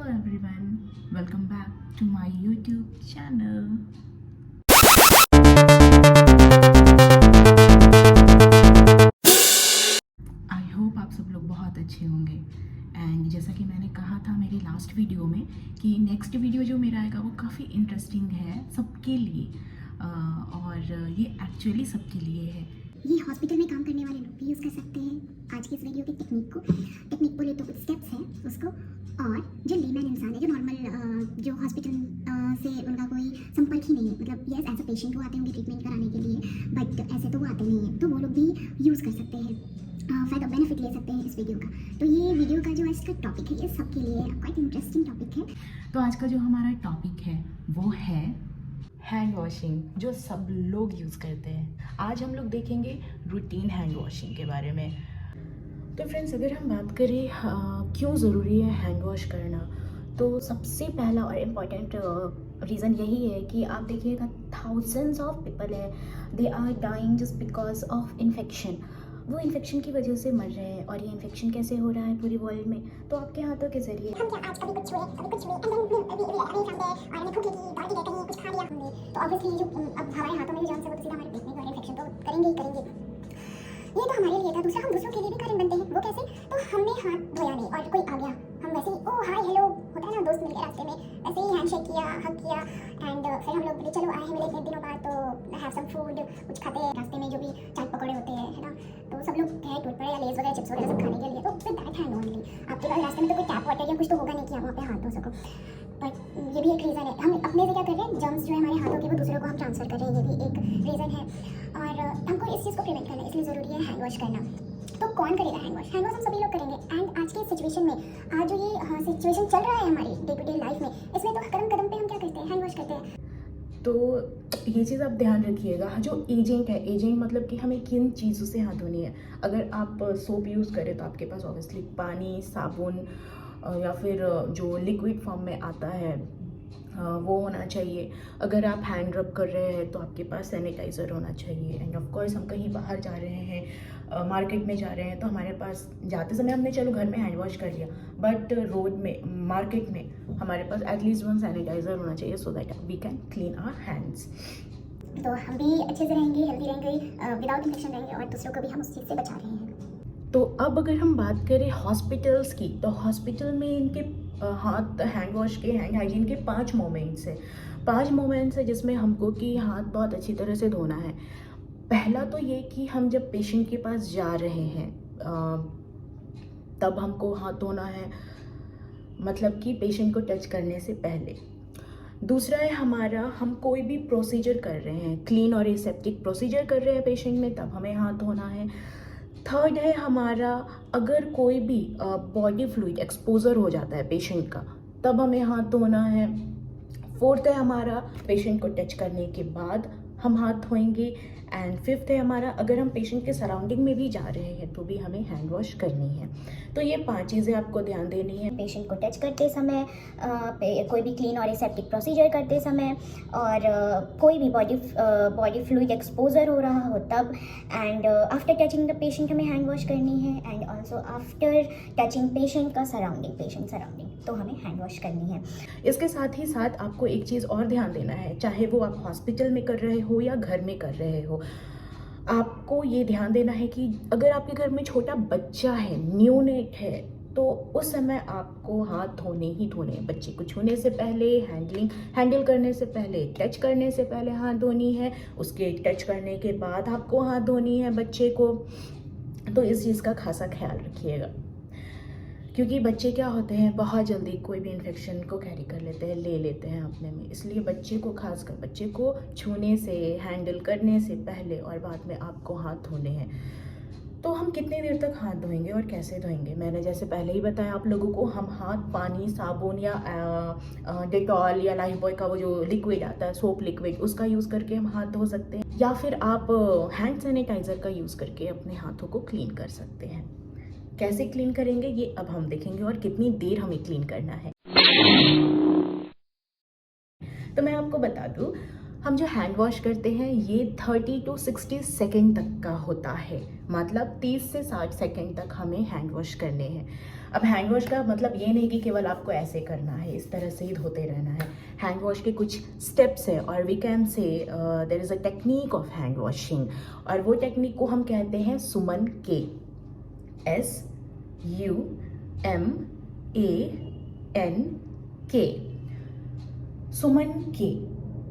everyone, welcome back to my YouTube channel. I hope आप सब लोग बहुत अच्छे होंगे एंड जैसा कि मैंने कहा था मेरी लास्ट वीडियो में कि नेक्स्ट वीडियो जो मेरा आएगा वो काफ़ी इंटरेस्टिंग है सबके लिए और ये एक्चुअली सबके लिए है। ये हॉस्पिटल में काम करने वाले लोग भी यूज़ कर सकते हैं आज की इस वीडियो की टेक्निक बोले तो कुछ स्टेप्स हैं उसको, और जो लेमैन इंसान है जो नॉर्मल जो हॉस्पिटल से उनका कोई संपर्क ही नहीं है, मतलब यस एज अ पेशेंट वो आते होंगे ट्रीटमेंट कराने के लिए, बट ऐसे तो वो आते नहीं हैं, तो वो लोग भी यूज़ कर सकते हैं, फ़ायदा बेनिफिट ले सकते हैं इस वीडियो का। तो ये वीडियो का जो आज का टॉपिक है ये सबके लिए क्वाइट इंटरेस्टिंग टॉपिक है। तो आज का जो हमारा टॉपिक है वो है हैंड वॉशिंग, जो सब लोग यूज़ करते हैं। आज हम लोग देखेंगे रूटीन हैंड वॉशिंग के बारे में। तो फ्रेंड्स, अगर हम बात करें क्यों ज़रूरी है हैंड वॉश करना, तो सबसे पहला और इम्पॉर्टेंट रीज़न यही है कि आप देखिएगा थाउजेंड्स ऑफ पीपल है, they are dying just because of infection. वो इन्फेक्शन की वजह से मर रहे हैं, और ये इन्फेक्शन कैसे हो रहा है पूरी वर्ल्ड में, तो आपके हाथों के ज़रिए। हम क्या आज कभी कुछ छुए and then और हमें भूख लगी, दौड़ के गए कहीं, कुछ खा लिया हमने, तो ऑब्वियसली जो अब हमारे हाथों में जो जर्म्स है वो तो सीधा हमारे पेट में गए, इन्फेक्शन तो करेंगे ही करेंगे। ये तो हमारे लिए था। दूसरा, हम दूसरों के लिए भी कारण बनते हैं। वो कैसे? तो हमने हाथ धोया नहीं और कोई आ गया, हम वैसे ही ओ हाय हेलो होता है ना, दोस्त मिल गया रास्ते में, वैसे ही हैंडशेक किया, हग किया, एंड फिर हम लोग बोले चलो आए हैं मिले इतने दिनों बाद, तो हैव सम फूड, कुछ खाते हैं रास्ते में, जो भी चाट पकौड़े होते हैं, है ना, तो सब लोग गए टूट पड़े या लेस वगैरह चिप्स वगैरह सब खाने के लिए, तो फिर दैट हैंड ओनली। आपके पास रास्ते में तो कोई टैप वाटर या कुछ तो होगा नहीं कि आप वहाँ पे हाथ धो सको, बट ये भी एक रीज़न है। हम अपने से क्या कर रहे हैं, जर्म्स जो है हमारे हाथों के वो दूसरों को हम ट्रांसफ़र कर रहे हैं, ये भी एक रीज़न है, और हमको इस चीज़ को प्रिवेंट करना है, इसलिए ज़रूरी है हैंड वॉश करना। तो कौन करेगा हैंड वॉश? हैंड वॉश हम सभी लोग करेंगे, एंड आज के सिचुएशन में, आज जो ये सिचुएशन चल रहा है हमारी डे टू डे लाइफ में, इसमें तो कदम कदम पे हम क्या करते हैं, हैंड वॉश करते हैं। तो ये चीज़ आप ध्यान रखिएगा, जो एजेंट है, एजेंट मतलब कि हमें किन चीज़ों से हाथ धोनी है। अगर आप सोप यूज़ करें तो आपके पास ऑब्वियसली पानी, साबुन या फिर जो लिक्विड फॉर्म में आता है वो होना चाहिए। अगर आप हैंड रब कर रहे हैं तो आपके पास सैनिटाइज़र होना चाहिए। एंड ऑफ कोर्स हम कहीं बाहर जा रहे हैं, मार्केट में जा रहे हैं, तो हमारे पास जाते समय हमने चलो घर में हैंड वॉश कर लिया, बट रोड में, मार्केट में हमारे पास एटलीस्ट वन सैनिटाइज़र होना चाहिए, so that we can clean our hands. तो हम भी अच्छे से रहेंगे, हेल्दी रहेंगे, विदाउट इन्फेक्शन रहेंगे, और दूसरों को भी हम उस चीज़ से बचा रहे हैं। तो अब अगर हम बात करें हॉस्पिटल्स की, तो हॉस्पिटल में इनके हाथ हैंड वॉश के, हैंड हाइजीन के 5 मोमेंट्स है। 5 मोमेंट्स है जिसमें हमको कि हाथ बहुत अच्छी तरह से धोना है। पहला तो ये कि हम जब पेशेंट के पास जा रहे हैं तब हमको हाथ धोना है, मतलब कि पेशेंट को टच करने से पहले। दूसरा है हमारा, हम कोई भी प्रोसीजर कर रहे हैं, क्लीन और एसेप्टिक प्रोसीजर कर रहे हैं पेशेंट में, तब हमें हाथ धोना है। थर्ड है हमारा, अगर कोई भी बॉडी फ्लूइड एक्सपोजर हो जाता है पेशेंट का, तब हमें हाथ धोना है। फोर्थ है हमारा, पेशेंट को टच करने के बाद हम हाथ धोएंगे। एंड फिफ्थ है हमारा, अगर हम पेशेंट के सराउंडिंग में भी जा रहे हैं तो भी हमें हैंड वॉश करनी है। तो ये 5 चीज़ें आपको ध्यान देनी है। पेशेंट को टच करते समय, कोई भी क्लीन और एसेप्टिक प्रोसीजर करते समय, और कोई भी बॉडी फ्लूइड एक्सपोजर हो रहा हो तब, and after touching the patient हमें हैंड वॉश करनी है, and also after touching patient का सराउंडिंग तो हमें हैंड वॉश करनी है। इसके साथ ही साथ आपको एक चीज़ और ध्यान देना है, चाहे वो आप हॉस्पिटल में कर रहे हो या घर में कर रहे हो, आपको ये ध्यान देना है कि अगर आपके घर में छोटा बच्चा है, न्यूनेट है, तो उस समय आपको हाथ धोने ही धोने हैं। बच्चे को छूने से पहले, हैंडल करने से पहले, टच करने से पहले हाथ धोनी है, उसके टच करने के बाद आपको हाथ धोनी है बच्चे को। तो इस चीज़ का खासा ख्याल रखिएगा, क्योंकि बच्चे क्या होते हैं, बहुत जल्दी कोई भी इन्फेक्शन को कैरी कर लेते हैं, ले लेते हैं अपने में, इसलिए बच्चे को, खासकर बच्चे को छूने से, हैंडल करने से पहले और बाद में आपको हाथ धोने हैं। तो हम कितनी देर तक हाथ धोएंगे और कैसे धोएंगे? मैंने जैसे पहले ही बताया आप लोगों को, हम हाथ पानी, साबुन या डेटॉल या लाइफबॉय का वो जो लिक्विड आता है, सोप लिक्विड, उसका यूज़ करके हम हाथ धो सकते हैं, या फिर आप हैंड सैनिटाइज़र का यूज़ करके अपने हाथों को क्लीन कर सकते हैं। कैसे क्लीन करेंगे ये अब हम देखेंगे, और कितनी देर हमें क्लीन करना है। तो मैं आपको बता दूं, हम जो हैंड वॉश करते हैं ये 30 to 60 सेकेंड तक का होता है, मतलब 30 से 60 सेकेंड तक हमें हैंड वॉश करने हैं। अब हैंड वॉश का मतलब ये नहीं कि केवल आपको ऐसे करना है, इस तरह से ही धोते रहना है। हैंड वॉश के कुछ स्टेप्स है और we can say there is a technique of hand washing, और वो टेक्निक को हम कहते हैं सुमन के, SUMANK, सुमन के।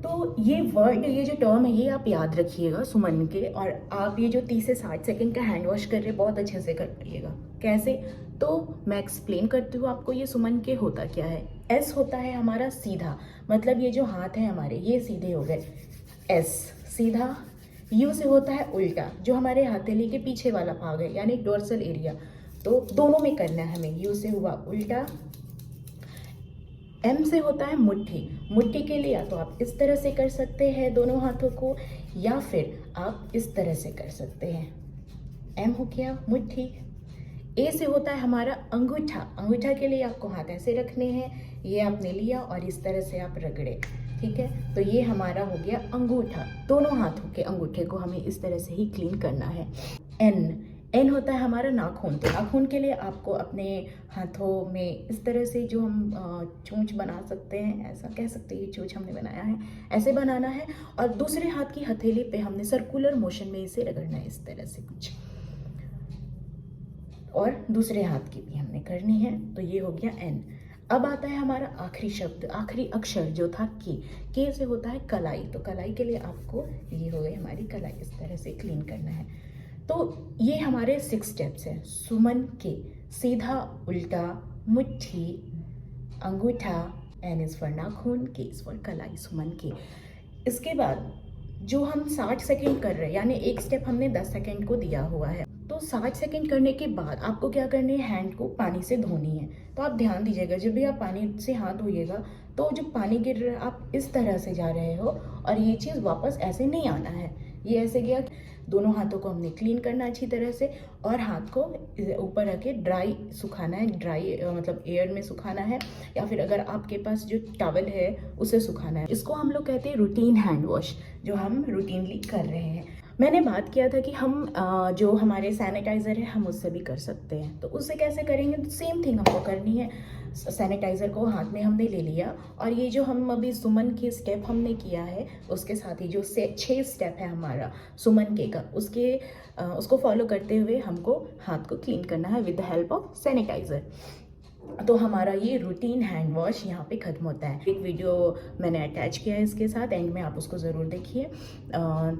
तो ये वर्ड, ये जो टर्म है, ये आप याद रखिएगा, सुमन के। और आप ये जो 30 से 60 सेकंड का हैंड वॉश कर रहे हैं, बहुत अच्छे से करिएगा। कैसे, तो मैं एक्सप्लेन करती हूँ आपको। ये सुमन के होता क्या है। एस होता है हमारा सीधा, मतलब ये जो हाथ है हमारे, ये सीधे हो गए, एस सीधा। यू से होता है उल्टा, जो हमारे हथेली के पीछे वाला भाग है, यानी डोर्सल एरिया। तो दोनों में करना है हमें। यू से हुआ उल्टा। एम से होता है मुट्ठी। मुट्ठी के लिए या तो आप इस तरह से कर सकते हैं दोनों हाथों को, या फिर आप इस तरह से कर सकते हैं। एम हो गया मुट्ठी। ए से होता है हमारा अंगूठा। अंगूठा के लिए आपको हाथ ऐसे रखने हैं, ये आपने लिया और इस तरह से आप रगड़े, ठीक है। तो ये हमारा हो गया अंगूठा। दोनों हाथों के अंगूठे को हमें इस तरह से ही क्लीन करना है। एन होता है हमारा नाखून। तो नाखून के लिए आपको अपने हाथों में इस तरह से, जो हम चोंच बना सकते हैं, ऐसा कह सकते हैं, ये चोंच हमने बनाया है, ऐसे बनाना है। और दूसरे हाथ की हथेली पे हमने सर्कुलर मोशन में इसे रगड़ना है, इस तरह से कुछ। और दूसरे हाथ की भी हमने करनी है। तो ये हो गया एन। अब आता है हमारा आखिरी शब्द, आखिरी अक्षर जो था के से होता है कलाई। तो कलाई के लिए आपको, ये हो गई हमारी कलाई, इस तरह से क्लीन करना है। तो ये हमारे 6 स्टेप्स हैं। सुमन के, सीधा उल्टा, मुट्ठी, अंगूठा, एन इज फॉर नाखून, के इज फॉर कलाई, सुमन के। इसके बाद जो हम 60 सेकेंड कर रहे हैं, यानी एक स्टेप हमने 10 सेकेंड को दिया हुआ है, तो 60 सेकेंड करने के बाद आपको क्या करनी है, हैंड को पानी से धोनी है। तो आप ध्यान दीजिएगा, जब भी आप पानी से हाथ धोइएगा तो जो पानी गिर रहा है, आप इस तरह से जा रहे हो, और ये चीज़ वापस ऐसे नहीं आना है। ये ऐसे गया। दोनों हाथों को हमने क्लीन करना अच्छी तरह से, और हाथ को ऊपर रखे ड्राई सुखाना है। ड्राई मतलब एयर में सुखाना है, या फिर अगर आपके पास जो टॉवल है उसे सुखाना है। इसको हम लोग कहते हैं रूटीन हैंड वॉश, जो हम रूटीनली कर रहे हैं। मैंने बात किया था कि हम जो हमारे सैनिटाइज़र है हम उससे भी कर सकते हैं। तो उससे कैसे करेंगे, तो सेम थिंग हमको करनी है। सैनिटाइज़र को हाथ में हमने ले लिया, और ये जो हम अभी सुमन के स्टेप हमने किया है, उसके साथ ही जो 6 स्टेप है हमारा सुमन के का, उसको फॉलो करते हुए हमको हाथ को क्लीन करना है with the help of sanitiser. तो हमारा ये रूटीन हैंड वॉश यहाँ पे ख़त्म होता है। एक वीडियो मैंने अटैच किया है इसके साथ, एंड में आप उसको ज़रूर देखिए।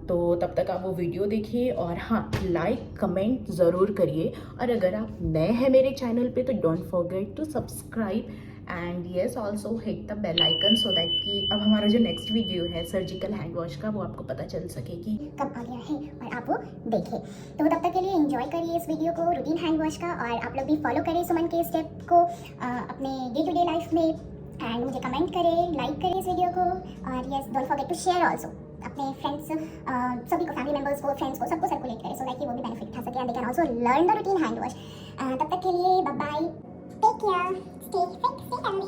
तो तब तक आप वो वीडियो देखिए, और हाँ, लाइक कमेंट ज़रूर करिए। और अगर आप नए हैं मेरे चैनल पे तो don't forget to subscribe, and yes also hit the bell icon, so that कि अब हमारा जो नेक्स्ट वीडियो है सर्जिकल हैंड वॉश का, वो आपको पता चल सके कि कब आ गया है और आप वो देखें। तो तब तक के लिए एंजॉय करिए इस वीडियो को, रूटीन हैंड वॉश का, और आप लोग भी फॉलो करें सुमन के स्टेप को अपने डे टू डे लाइफ में, एंड मुझे कमेंट करें, लाइक करें इस वीडियो को, और yes don't forget to share also अपने फ्रेंड्स, सभी को, फैमिली मेम्बर्स को, फ्रेंड्स को, सबको सर्कुलेट करें, सो दैट कि वो भी बेनिफिट उठा सकें, and they can also learn the routine hand wash. तब तक के लिए bye bye, take care, stay fit, stay healthy.